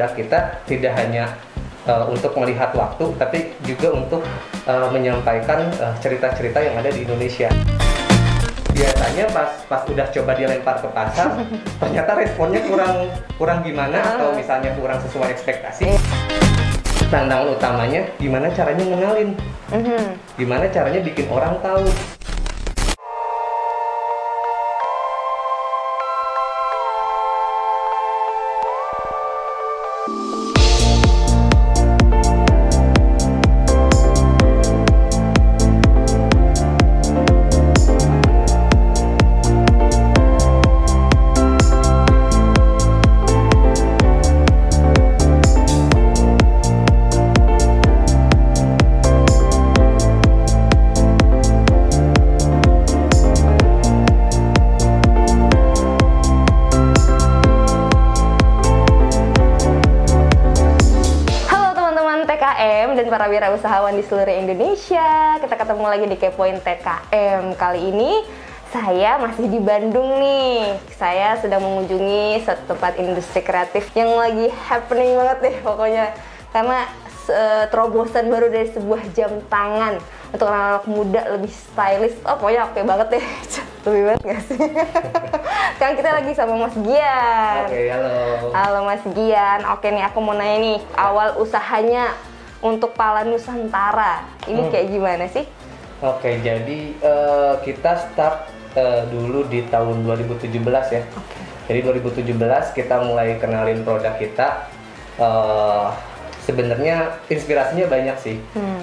produk kita tidak hanya untuk melihat waktu, tapi juga untuk menyampaikan cerita-cerita yang ada di Indonesia. Biasanya pas udah coba dilempar ke pasar, ternyata responnya kurang gimana, atau misalnya kurang sesuai ekspektasi. Tantangan utamanya gimana caranya ngenalin, gimana caranya bikin orang tahu. Dan para wirausahawan di seluruh Indonesia, kita ketemu lagi di Kepoin TKM. Kali ini saya masih di Bandung nih. Saya sedang mengunjungi satu tempat industri kreatif yang lagi happening banget deh pokoknya. Karena terobosan baru dari sebuah jam tangan untuk anak-anak muda, lebih stylish. Oh pokoknya oke banget deh. Lebih banget gak sih? Sekarang kita lagi sama Mas Gian. Oke, halo. Halo Mas Gian. Oke nih, aku mau nanya nih, awal usahanya untuk Pala Nusantara ini kayak gimana sih? Oke, jadi kita start dulu di tahun 2017 ya. Jadi 2017 kita mulai kenalin produk kita. Sebenarnya inspirasinya banyak sih.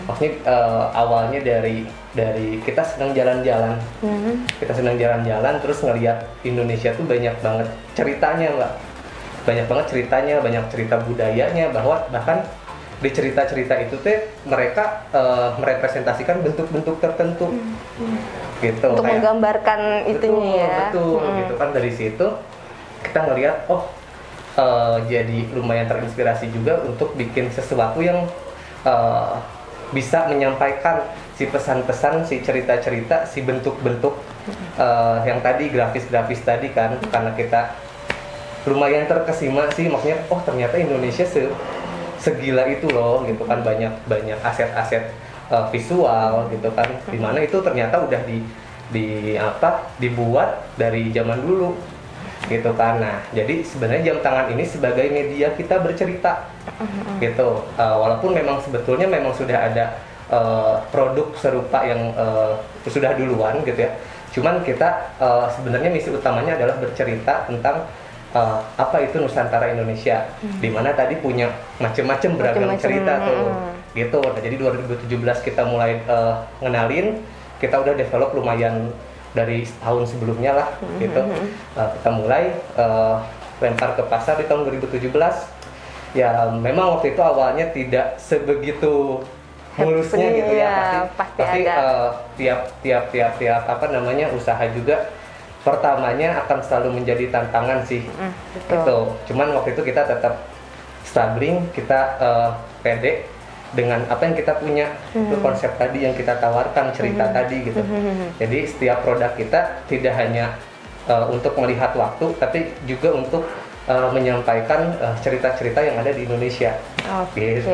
Maksudnya awalnya dari kita sedang jalan-jalan. Kita sedang jalan-jalan terus ngeliat Indonesia tuh banyak banget ceritanya, Mbak. Banyak banget ceritanya, banyak cerita budayanya, bahkan di cerita-cerita itu tuh mereka merepresentasikan bentuk-bentuk tertentu gitu, untuk kayak, menggambarkan itunya ya. Betul, gitu kan. Dari situ kita ngelihat jadi lumayan terinspirasi juga untuk bikin sesuatu yang bisa menyampaikan si pesan-pesan, si cerita-cerita, si bentuk-bentuk yang tadi, grafis-grafis tadi kan. Karena kita lumayan terkesima sih, maksudnya ternyata Indonesia segila itu loh gitu kan, banyak aset-aset visual gitu kan, dimana itu ternyata udah dibuat dari zaman dulu gitu kan. Nah, jadi sebenarnya jam tangan ini sebagai media kita bercerita gitu, walaupun memang sebetulnya sudah ada produk serupa yang sudah duluan gitu ya, cuman kita sebenarnya misi utamanya adalah bercerita tentang apa itu Nusantara Indonesia, dimana tadi punya macem-macem beragam cerita tuh gitu. Nah, jadi 2017 kita mulai ngenalin, kita udah develop lumayan dari tahun sebelumnya lah gitu. Kita mulai lempar ke pasar di tahun 2017. Ya memang waktu itu awalnya tidak sebegitu mulusnya gitu ya, pasti tiap apa namanya usaha juga pertamanya akan selalu menjadi tantangan sih, gitu. Cuman waktu itu kita tetap struggling, kita pede dengan apa yang kita punya, itu konsep tadi yang kita tawarkan, cerita tadi gitu. Jadi setiap produk kita tidak hanya untuk melihat waktu, tapi juga untuk menyampaikan cerita-cerita yang ada di Indonesia. Gitu.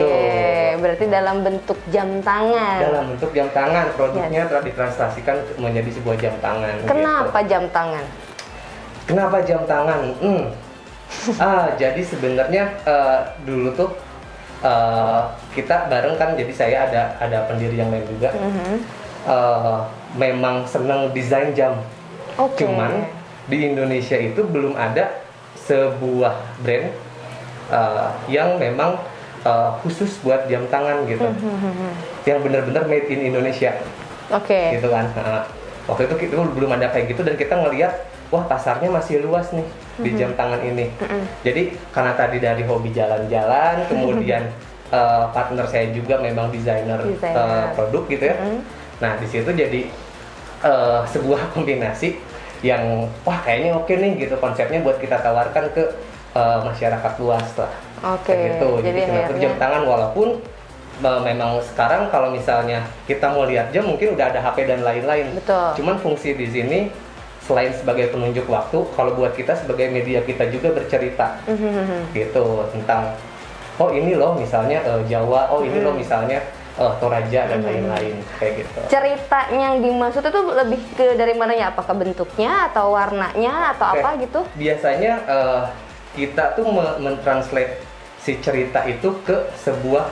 Berarti dalam bentuk jam tangan. Dalam bentuk jam tangan, produknya telah ditranslasikan menjadi sebuah jam tangan. Kenapa gitu. jam tangan? Kenapa jam tangan? Jadi sebenarnya dulu tuh kita bareng kan, jadi saya ada pendiri yang lain juga. Memang senang desain jam. Cuman di Indonesia itu belum ada sebuah brand yang memang khusus buat jam tangan gitu, yang benar-benar made in Indonesia, gitu kan. Waktu itu kita belum ada kayak gitu, dan kita ngelihat wah pasarnya masih luas nih di jam tangan ini. Jadi karena tadi dari hobi jalan-jalan, kemudian partner saya juga memang desainer produk gitu ya. Nah di situ jadi sebuah kombinasi yang wah kayaknya oke nih gitu konsepnya buat kita tawarkan ke masyarakat luas lah. Gitu. Jadi kenapa jam tangan, walaupun memang sekarang kalau misalnya kita mau lihat jam mungkin udah ada HP dan lain-lain. Cuman fungsi di sini selain sebagai penunjuk waktu, kalau buat kita sebagai media kita juga bercerita gitu tentang oh ini loh misalnya Jawa, oh ini loh misalnya Toraja dan lain-lain kayak gitu. Ceritanya yang dimaksud itu lebih ke dari mananya? Apakah bentuknya atau warnanya atau apa gitu? Biasanya kita tuh mentranslate si cerita itu ke sebuah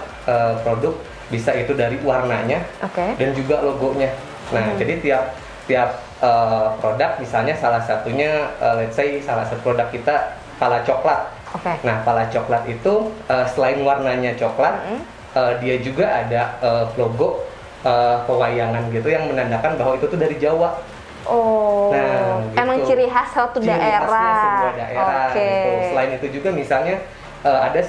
produk, bisa itu dari warnanya dan juga logonya. Nah, jadi tiap produk, misalnya salah satunya let's say salah satu produk kita pala coklat. Nah, pala coklat itu selain warnanya coklat, dia juga ada logo pewayangan gitu yang menandakan bahwa itu tuh dari Jawa. Oh, nah, gitu. Emang ciri khas suatu daerah. Sebuah daerah gitu. Selain itu juga misalnya ada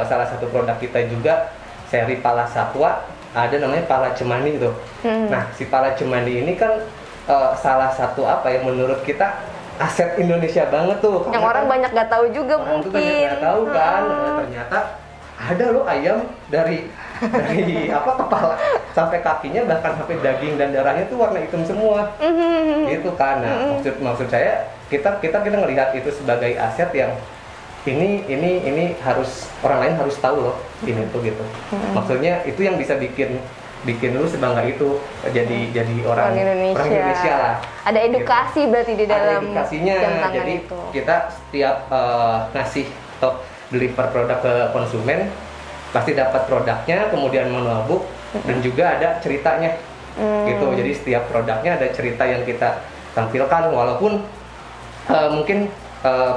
salah satu produk kita juga seri pala satwa, ada namanya pala cemani gitu. Nah, si pala cemani ini kan salah satu apa ya, menurut kita aset Indonesia banget tuh. Yang orang kan banyak gak tahu juga orang mungkin. Tuh banyak gak tahu kan, ternyata ada loh ayam dari kepala sampai kakinya, bahkan sampai daging dan darahnya tuh warna hitam semua. Gitu kan. Nah, maksud saya kita ngelihat itu sebagai aset yang ini harus orang lain harus tahu loh ini tuh gitu. Maksudnya itu yang bisa bikin lu sebangga itu jadi orang Indonesia lah. Ada edukasi gitu. Berarti di dalam ada edukasinya. Jadi itu. Kita setiap ngasih atau deliver produk ke konsumen pasti dapat produknya, kemudian manual book dan juga ada ceritanya. Gitu. Jadi setiap produknya ada cerita yang kita tampilkan, walaupun mungkin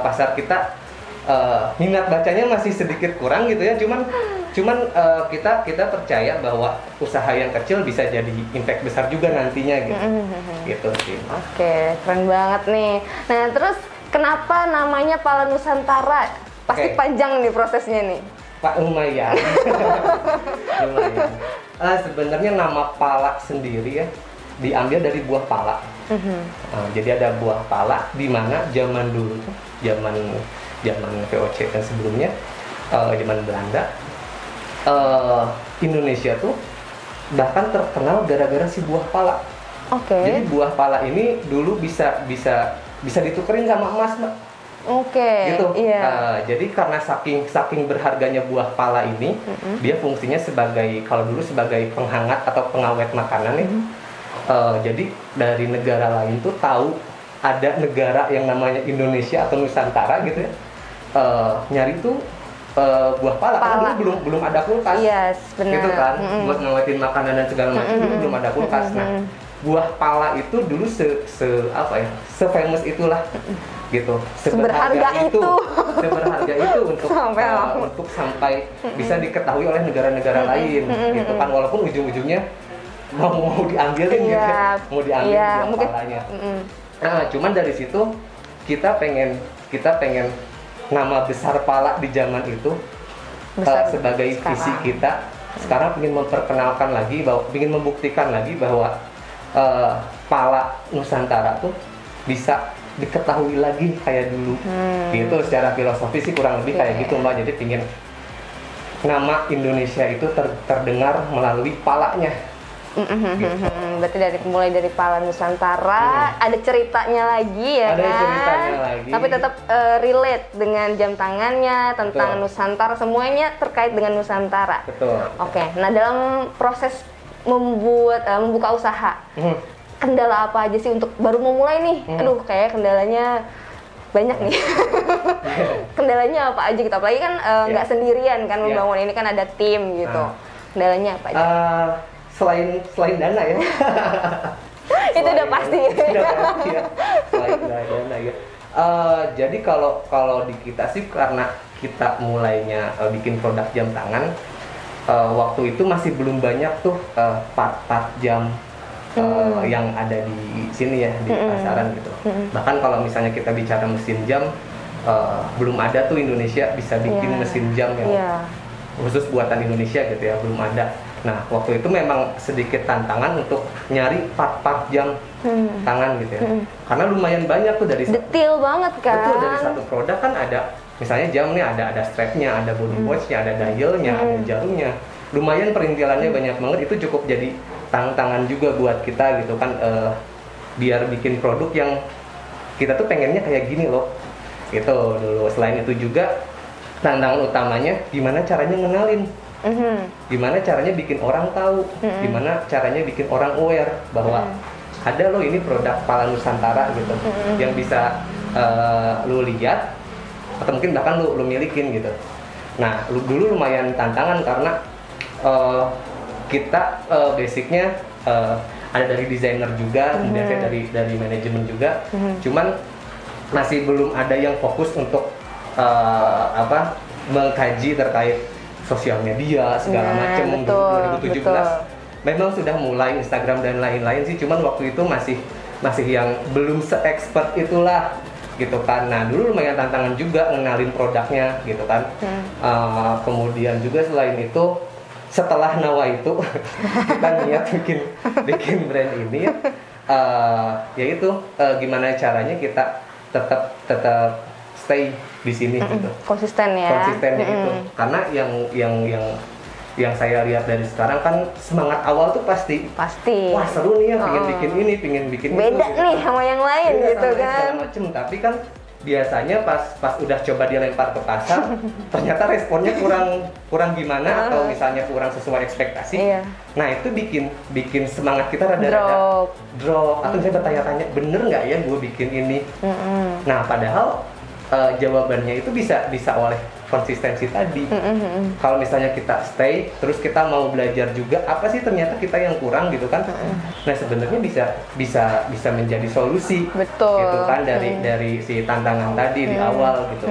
pasar kita minat bacanya masih sedikit kurang gitu ya, cuman kita percaya bahwa usaha yang kecil bisa jadi impact besar juga nantinya gitu. Gitu sih. Oke, keren banget nih. Nah, terus kenapa namanya Pala Nusantara? Pasti panjang nih prosesnya nih. Pak, lumayan. Lumayan. Sebenarnya nama pala sendiri ya diambil dari buah pala. Jadi ada buah pala di mana zaman dulu, zaman VOC dan sebelumnya, zaman Belanda, Indonesia tuh bahkan terkenal gara-gara si buah pala. Jadi buah pala ini dulu bisa ditukerin sama emas, Mbak. Gitu. Jadi karena saking berharganya buah pala ini, dia fungsinya sebagai, kalau dulu sebagai penghangat atau pengawet makanan ya. Jadi dari negara lain tuh tahu ada negara yang namanya Indonesia atau Nusantara gitu ya, nyari tuh buah pala. Karena dulu belum ada kulkas. Gitu kan, buat ngawetin makanan dan segala macam, dulu belum ada kulkas. Nah, buah pala itu dulu se-famous itulah gitu, seberharga itu untuk sampai bisa diketahui oleh negara-negara lain gitu kan, walaupun ujung-ujungnya mau diambilin gitu, mau diambil buah palanya. Nah, cuman dari situ kita pengen nama besar pala di zaman itu sebagai visi kita. Sekarang ingin memperkenalkan lagi, ingin membuktikan lagi bahwa pala Nusantara tuh bisa diketahui lagi kayak dulu. Gitu, secara filosofi sih kurang lebih kayak gitu, Mbak. Jadi pingin nama Indonesia itu terdengar melalui palanya. Gitu. Berarti mulai dari Pala Nusantara, ada ceritanya lagi ya, ada kan? Ceritanya lagi. Tapi tetap relate dengan jam tangannya, tentang Nusantara, semuanya terkait dengan Nusantara. Betul. Nah dalam proses membuka usaha, kendala apa aja sih untuk baru mau mulai nih? Aduh, kayak kendalanya banyak nih. Kendalanya apa aja gitu? Apalagi kan nggak sendirian kan membangun ini, kan ada tim gitu. Kendalanya apa aja? Selain dana ya. Itu udah pasti. Ya. Selain dana ya. Jadi kalau di kita sih, karena kita mulainya bikin produk jam tangan, waktu itu masih belum banyak tuh part-part jam yang ada di sini ya, di pasaran gitu. Bahkan kalau misalnya kita bicara mesin jam, belum ada tuh Indonesia bisa bikin mesin jam yang khusus buatan Indonesia gitu ya, belum ada. Nah, waktu itu memang sedikit tantangan untuk nyari part-part jam tangan gitu ya. Karena lumayan banyak tuh, dari detail banget kan. Betul, dari satu produk kan ada, misalnya jam nih ada strapnya, ada body watchnya, ada dialnya, ada jarumnya. Lumayan perintilannya banyak banget, itu cukup jadi tantangan juga buat kita gitu kan, biar bikin produk yang kita tuh pengennya kayak gini loh. Gitu dulu. Selain itu juga tantangan utamanya gimana caranya ngenalin, gimana caranya bikin orang tahu, gimana caranya bikin orang aware bahwa ada loh ini produk Pala Nusantara gitu, yang bisa lu lihat atau mungkin bahkan lu milikin gitu. Nah, dulu lumayan tantangan karena kita basicnya ada dari desainer juga, kemudian dari manajemen juga, cuman masih belum ada yang fokus untuk mengkaji terkait sosial media segala macam. 2017 memang sudah mulai Instagram dan lain-lain sih, cuman waktu itu masih yang belum se-expert itulah gitu kan. Nah, dulu lumayan tantangan juga ngenalin produknya gitu kan. Kemudian juga selain itu, setelah Nawa itu kita niat bikin brand ini, yaitu gimana caranya kita tetap stay di sini gitu. Konsistennya itu. Karena yang saya lihat dari sekarang kan semangat awal tuh pasti wah seru nih ya, pingin bikin beda itu, nih sama yang lain gitu kan. Macem. Tapi kan biasanya pas udah coba dilempar ke pasar ternyata responnya kurang gimana, atau misalnya kurang sesuai ekspektasi. Nah, itu bikin semangat kita rada-rada drop, atau saya bertanya-tanya bener nggak ya gue bikin ini. Nah, padahal jawabannya itu bisa oleh konsistensi tadi. Kalau misalnya kita stay, terus kita mau belajar juga apa sih ternyata kita yang kurang gitu kan. Nah, sebenarnya bisa menjadi solusi. Gitu kan dari si tantangan tadi di awal gitu.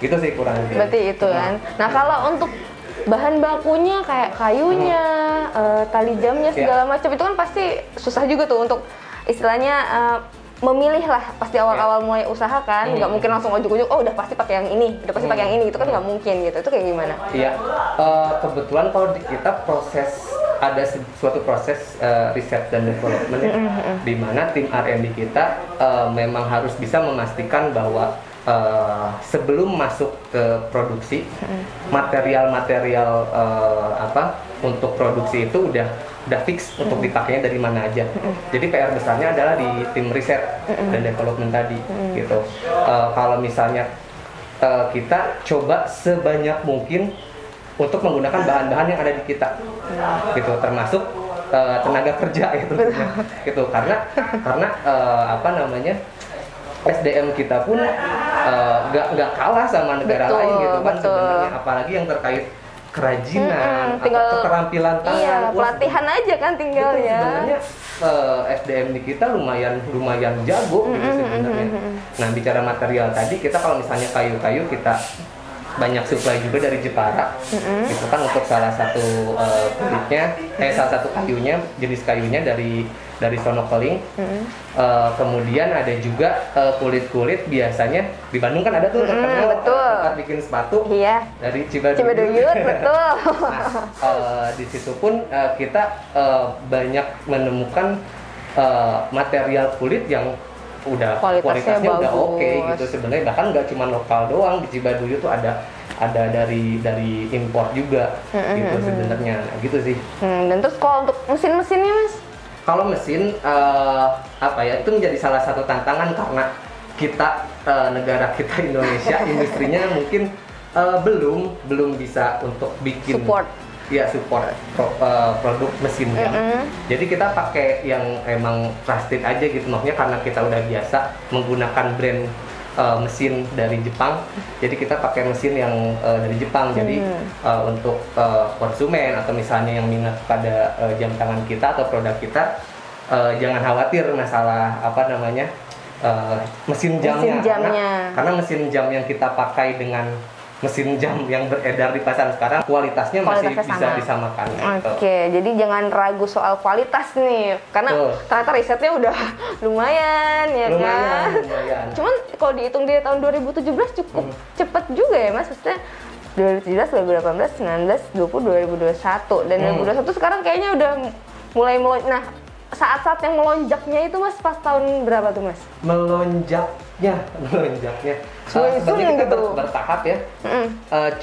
Gitu sih kurang lebih. Berarti itu kan. Nah, kalau untuk bahan bakunya kayak kayunya, tali jamnya segala macam itu kan pasti susah juga tuh untuk istilahnya memilih lah pas di awal-awal mulai usaha kan. Nggak mungkin langsung ujuk-ujuk udah pasti pakai yang ini, udah pasti pakai yang ini, itu kan nggak mungkin gitu. Itu kayak gimana? Iya, kebetulan kalau di kita ada suatu proses riset dan development ya, di mana tim R&D kita memang harus bisa memastikan bahwa sebelum masuk ke produksi, material-material untuk produksi itu udah fix untuk dipakainya dari mana aja. Jadi PR besarnya adalah di tim riset dan development tadi gitu. Kalau misalnya kita coba sebanyak mungkin untuk menggunakan bahan-bahan yang ada di kita, gitu, termasuk tenaga kerja itu, gitu. Karena SDM kita pun nggak kalah sama negara lain gitu kan sebenarnya, apalagi yang terkait kerajinan, atau keterampilan tangan. Pelatihan aja kan tinggal ya. Sebenarnya SDM di kita lumayan jago gitu sebenarnya. Nah, bicara material tadi, kita kalau misalnya kayu-kayu kita banyak supply juga dari Jepara, gitu kan, untuk salah satu salah satu kayunya, jenis kayunya dari Sonokeling. Kemudian ada juga kulit biasanya di Bandung kan ada tuh terkenal tempat bikin sepatu dari Cibaduyut. Betul. Nah, di situ pun kita banyak menemukan material kulit yang kualitasnya udah oke gitu sebenarnya. Bahkan nggak cuma lokal doang, di Cibaduyut tuh ada dari import juga gitu sebenarnya. Nah, gitu sih. Dan terus kalau untuk mesin-mesinnya, Mas? Kalau mesin itu menjadi salah satu tantangan karena kita negara kita Indonesia industrinya mungkin belum bisa untuk bikin support produk mesin jam. Jadi kita pakai yang emang plastik aja gitu, maksudnya karena kita udah biasa menggunakan brand mesin dari Jepang, jadi kita pakai mesin yang dari Jepang. Jadi untuk konsumen atau misalnya yang minat pada jam tangan kita atau produk kita, jangan khawatir masalah mesin jamnya. Karena mesin jam yang kita pakai dengan mesin jam yang beredar di pasar sekarang kualitasnya masih bisa disamakan. Oke, jadi jangan ragu soal kualitas nih, karena ternyata risetnya udah lumayan ya kan. Cuman kalau dihitung di tahun 2017 cukup cepet juga ya, Mas. Maksudnya 2017, 2018, 19, 20, 2021 dan 2021 sekarang kayaknya udah mulai nah, saat-saat yang melonjaknya itu, Mas, pas tahun berapa tuh, Mas? Melonjaknya. Sebenarnya kita bertahap ya.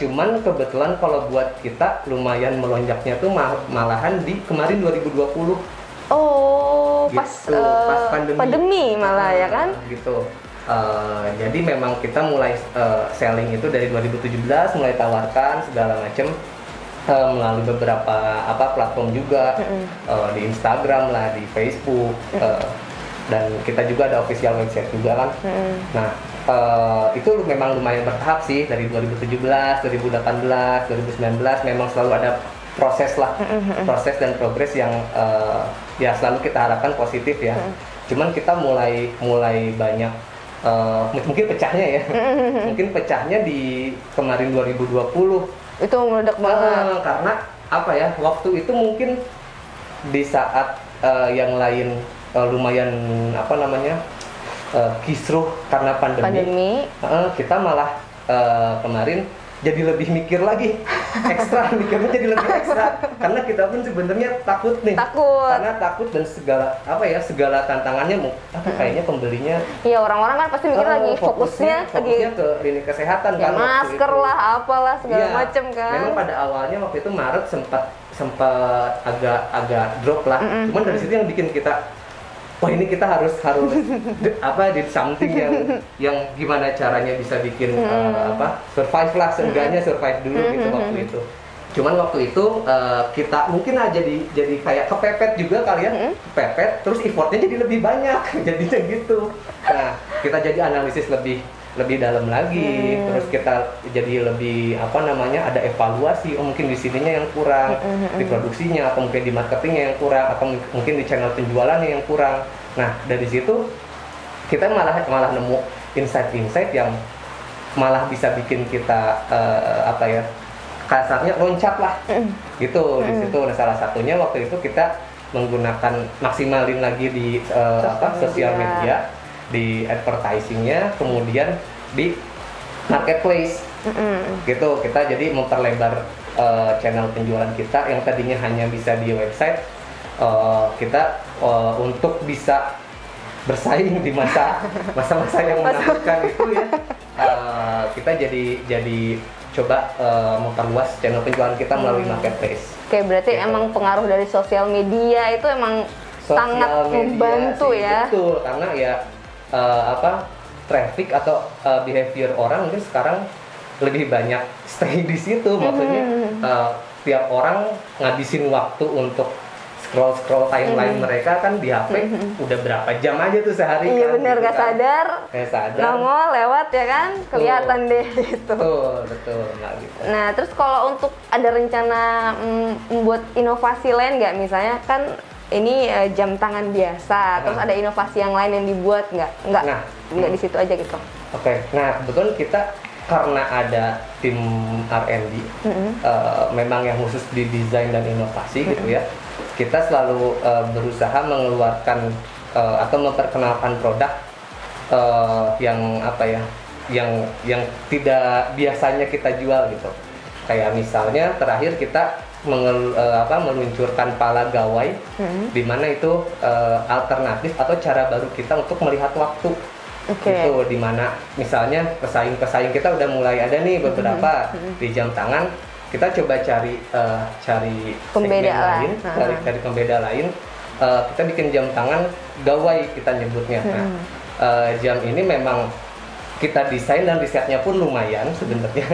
Cuman kebetulan kalau buat kita lumayan melonjaknya tuh malahan di kemarin 2020. Oh, pas pandemi malah ya kan? Gitu. Jadi memang kita mulai selling itu dari 2017, mulai tawarkan segala macam melalui beberapa platform juga, di Instagram lah, di Facebook, dan kita juga ada official website juga kan. Nah, itu memang lumayan bertahap sih, dari 2017, 2018, 2019 memang selalu ada proses lah, proses dan progres yang ya selalu kita harapkan positif ya. Cuman kita mulai banyak mungkin pecahnya ya, mungkin pecahnya di kemarin 2020 itu meledak banget. karena apa ya, waktu itu mungkin di saat yang lain lumayan kisruh karena pandemi. Kita malah kemarin jadi lebih mikir lagi, mikirnya jadi lebih ekstra, karena kita pun sebenarnya takut karena takut dan segala tantangannya kayaknya pembelinya. Iya, orang-orang kan pasti mikir lagi fokusnya ke lini kesehatan ya, kan, masker lah, apalah segala macem kan. Memang pada awalnya waktu itu Maret sempat agak drop lah, cuman dari situ yang bikin kita, wah ini kita harus did something yang gimana caranya bisa bikin survive lah, seenggaknya survive dulu gitu waktu itu. Cuman waktu itu kita mungkin aja jadi kayak kepepet juga kali ya, kepepet, terus effortnya jadi lebih banyak, jadinya gitu. Nah, kita jadi analisis lebih dalam lagi, terus kita jadi lebih ada evaluasi, mungkin di sininya yang kurang, di produksinya, atau mungkin di marketingnya yang kurang, atau mungkin di channel penjualannya yang kurang. Nah, dari situ kita malah nemu insight yang malah bisa bikin kita kasarnya loncat lah, gitu di situ. Nah, salah satunya waktu itu kita menggunakan maksimalin lagi di sosial media, di advertisingnya, kemudian di marketplace, gitu. Kita jadi memperlebar channel penjualan kita yang tadinya hanya bisa di website, kita untuk bisa bersaing di masa-masa yang menakutkan itu ya, kita jadi coba memperluas channel penjualan kita melalui marketplace. Oke, berarti gitu. Emang pengaruh dari sosial media itu emang sangat membantu sih, ya. Betul, karena ya traffic atau behavior orang mungkin sekarang lebih banyak stay di situ, maksudnya tiap orang ngabisin waktu untuk scroll timeline mereka kan di HP udah berapa jam aja tuh sehari. Iya, kan, bener, gitu gak sadar nongol lewat ya kan, kelihatan deh gitu. Betul gitu. Nah, terus kalau untuk ada rencana membuat inovasi lain nggak, misalnya kan ini jam tangan biasa, terus ada inovasi yang lain yang dibuat nggak di situ aja gitu. Oke. Nah, kebetulan kita karena ada tim R&D memang yang khusus di desain dan inovasi gitu ya, kita selalu berusaha mengeluarkan atau memperkenalkan produk yang yang tidak biasanya kita jual gitu. Kayak misalnya terakhir kita meluncurkan pala gawai, di mana itu alternatif atau cara baru kita untuk melihat waktu. Itu di mana misalnya pesaing kita udah mulai ada nih beberapa di jam tangan, kita coba cari pembeda lain, cari pembeda lain, kita bikin jam tangan gawai kita nyebutnya. Jam ini memang kita desain dan risetnya pun lumayan sebenarnya,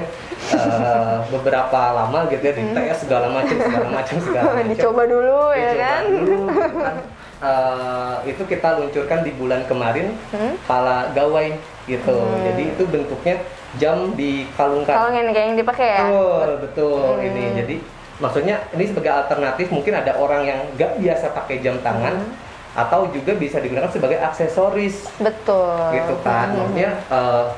beberapa lama gitu ya, dites segala macam dicoba dulu ya kan. Itu kita luncurkan di bulan kemarin, pala gawai gitu. Jadi itu bentuknya jam dikalungkan. Kalungin kayak yang dipakai ya? Betul. Ini jadi maksudnya ini sebagai alternatif, mungkin ada orang yang nggak biasa pakai jam tangan, atau juga bisa digunakan sebagai aksesoris. Betul. Gitu kan. Maksudnya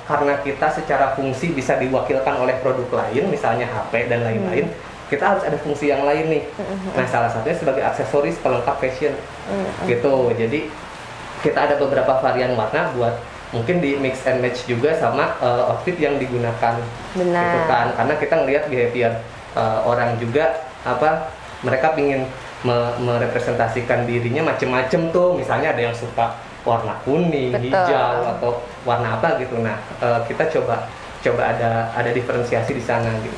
karena kita secara fungsi bisa diwakilkan oleh produk lain, misalnya HP dan lain-lain, kita harus ada fungsi yang lain nih. Nah, salah satunya sebagai aksesoris pelengkap fashion. Gitu. Jadi kita ada beberapa varian warna buat mungkin di mix and match juga sama outfit yang digunakan. Benar. Gitu kan. Karena kita ngelihat behavior orang juga mereka ingin merepresentasikan dirinya macem-macem tuh. Misalnya ada yang suka warna kuning, hijau, atau warna apa gitu. Nah, kita coba ada diferensiasi di sana gitu.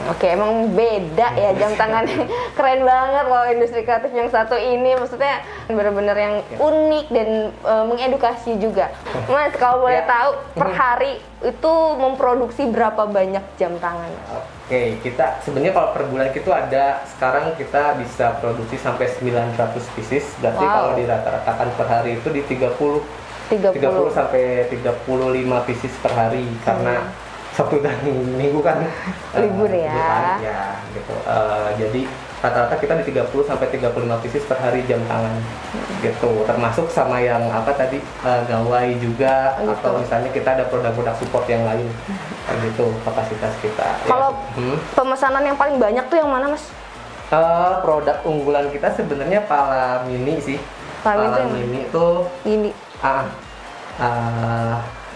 Oke, emang beda ya jam tangannya. Keren banget loh industri kreatif yang satu ini. Maksudnya bener-bener yang unik dan mengedukasi juga. Mas, kalau boleh tahu per hari itu memproduksi berapa banyak jam tangan? Oke, kita sebenarnya kalau per bulan itu ada, sekarang kita bisa produksi sampai 900 pieces. Berarti kalau dirata-ratakan per hari itu di 30 sampai 35 pieces per hari, karena Sabtu dan Minggu kan libur ya. Ya gitu. Jadi rata-rata kita di 30 sampai 35 pieces per hari jam tangan gitu, termasuk sama yang apa tadi gawai juga, atau misalnya kita ada produk-produk support yang lain gitu kapasitas kita. Kalau pemesanan yang paling banyak tuh yang mana, Mas? Produk unggulan kita sebenarnya pala mini sih. Pala mini itu ini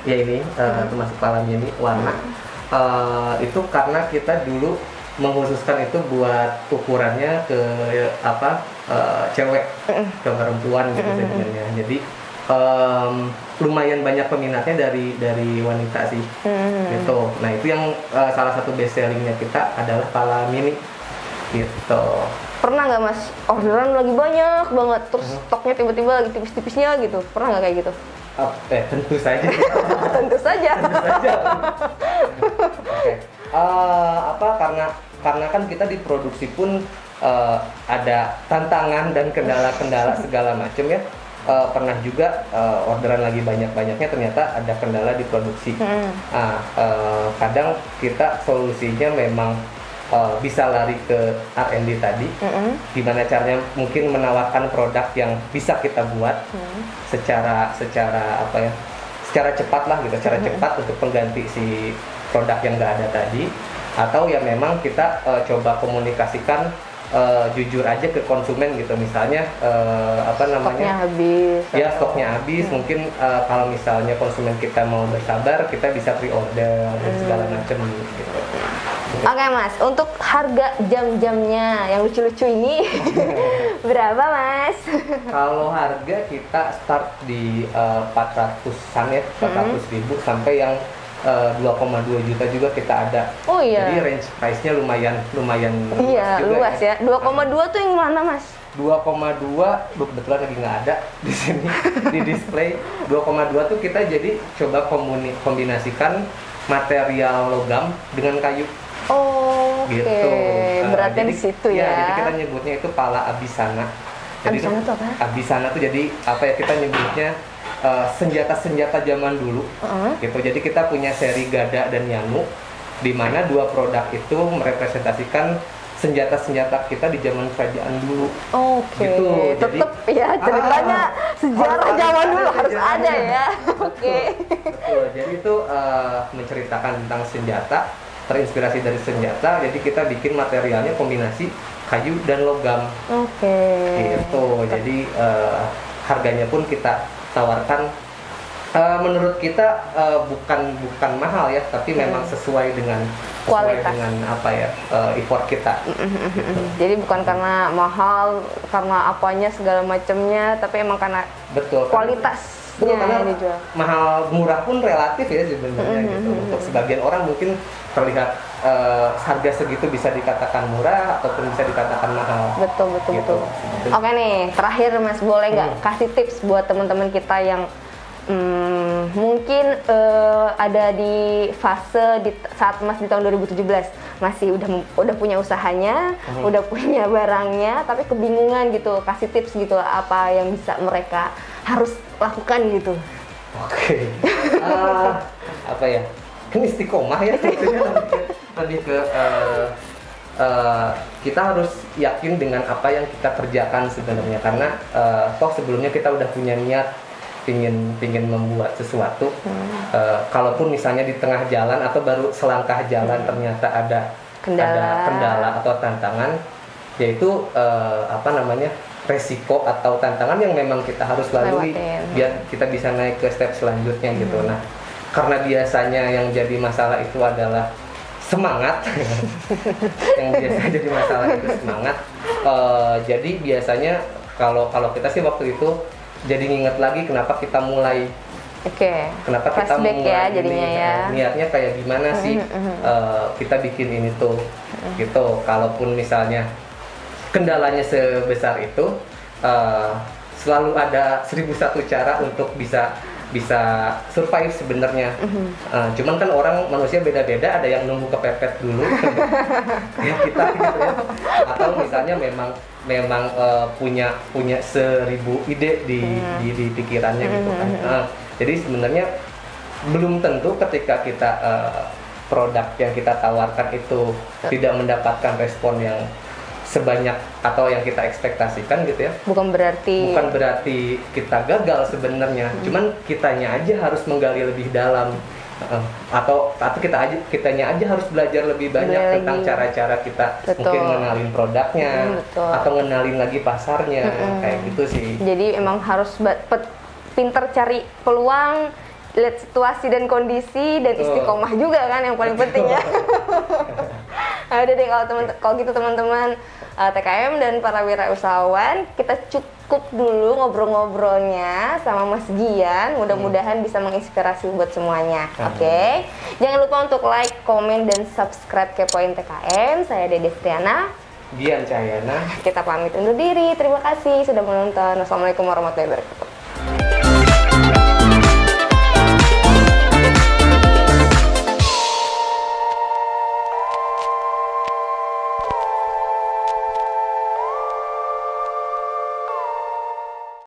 ya ini termasuk pala mini warna. Itu karena kita dulu mengkhususkan itu buat ukurannya ke cewek, ke perempuan gitu sebenarnya. Jadi lumayan banyak peminatnya dari wanita sih gitu. Nah itu yang salah satu best sellingnya kita adalah pala mini gitu. Pernah nggak, Mas, orderan lagi banyak banget terus stoknya tiba-tiba lagi tipis-tipisnya gitu? Pernah nggak kayak gitu? Tentu saja. Tentu saja. Oke. Karena kan kita di produksi pun ada tantangan dan kendala-kendala segala macam ya. Pernah juga orderan lagi banyak-banyaknya ternyata ada kendala di produksi. Kadang kita solusinya memang bisa lari ke R&D tadi, gimana caranya mungkin menawarkan produk yang bisa kita buat secara cepat lah gitu, secara cepat untuk pengganti si produk yang nggak ada tadi, atau ya memang kita coba komunikasikan jujur aja ke konsumen gitu, misalnya stoknya habis, stoknya habis, mungkin kalau misalnya konsumen kita mau bersabar, kita bisa pre-order dan segala macam gitu. Oke, Mas, untuk harga jam-jamnya yang lucu-lucu ini berapa, Mas? Kalau harga kita start di 400-an ya, 400.000 sampai yang 2,2 juta juga kita ada. Oh iya. Jadi range price-nya lumayan luas ya. 2,2 tuh yang mana, Mas? 2,2 kebetulan lagi nggak ada di sini di display. 2,2 tuh kita jadi coba kombinasikan material logam dengan kayu. Oh, gitu. Berarti di situ ya. Jadi kita nyebutnya itu pala abisana. Jadi abisana itu apa? Abisana tuh jadi kita nyebutnya senjata-senjata zaman dulu. Gitu. Jadi kita punya seri Gada dan Yanu, di mana dua produk itu merepresentasikan senjata-senjata kita di zaman kerajaan dulu. Gitu. Tetap ya ceritanya sejarah zaman dulu harus ada ya. Betul. Jadi itu menceritakan tentang senjata, terinspirasi dari senjata, jadi kita bikin materialnya kombinasi kayu dan logam. Gitu. Jadi harganya pun kita tawarkan menurut kita bukan mahal ya, tapi memang sesuai dengan effort kita. Gitu. Jadi bukan karena mahal, karena apanya segala macamnya, tapi emang karena kualitas. Karena mahal murah pun relatif ya sebenarnya gitu. Untuk sebagian orang mungkin terlihat harga segitu bisa dikatakan murah ataupun bisa dikatakan mahal. Betul. Oke nih, terakhir Mas, boleh nggak kasih tips buat teman-teman kita yang mungkin ada di fase saat Mas di tahun 2017 masih udah punya usahanya, udah punya barangnya, tapi kebingungan gitu, kasih tips gitu apa yang bisa mereka harus lakukan gitu. Apa ya? Ini istiqomah ya, lebih ke kita harus yakin dengan apa yang kita kerjakan sebenarnya, karena sebelumnya kita udah punya niat pingin membuat sesuatu. Kalaupun misalnya di tengah jalan atau baru selangkah jalan ternyata ada kendala atau tantangan, yaitu resiko atau tantangan yang memang kita harus lalui biar kita bisa naik ke step selanjutnya gitu. Nah, karena biasanya yang jadi masalah itu adalah semangat. Yang biasa jadi masalah itu semangat. Jadi biasanya kalau kita sih waktu itu jadi nginget lagi kenapa kita mulai Oke. Kenapa kita Flashback memulai ya ini, jadinya ya. niatnya kayak gimana sih kita bikin ini tuh, gitu. Kalaupun misalnya kendalanya sebesar itu, selalu ada 1001 cara untuk bisa survive sebenarnya. Cuman kan orang manusia beda-beda, ada yang nunggu kepepet dulu kayak kita gitu ya. Atau misalnya memang punya 1000 ide di pikirannya gitu kan. Jadi sebenarnya belum tentu ketika kita produk yang kita tawarkan itu tidak mendapatkan respon yang sebanyak atau yang kita ekspektasikan gitu ya. Bukan berarti kita gagal sebenarnya. Cuman kitanya aja harus menggali lebih dalam. Atau kitanya aja harus belajar lebih banyak tentang cara-cara kita mungkin ngenalin produknya atau ngenalin lagi pasarnya, kayak gitu sih. Jadi emang harus pinter cari peluang, lihat situasi dan kondisi, dan istiqomah juga kan yang paling penting ya. Udah deh, kalau gitu teman-teman TKM dan para wirausahawan, kita cukup dulu ngobrol-ngobrolnya sama Mas Gian. Mudah-mudahan bisa menginspirasi buat semuanya. Oke. Jangan lupa untuk like, komen, dan subscribe Kepoin TKM. Saya Dede Striana, Gian Cahyana. Kita pamit undur diri. Terima kasih sudah menonton. Wassalamualaikum warahmatullahi wabarakatuh.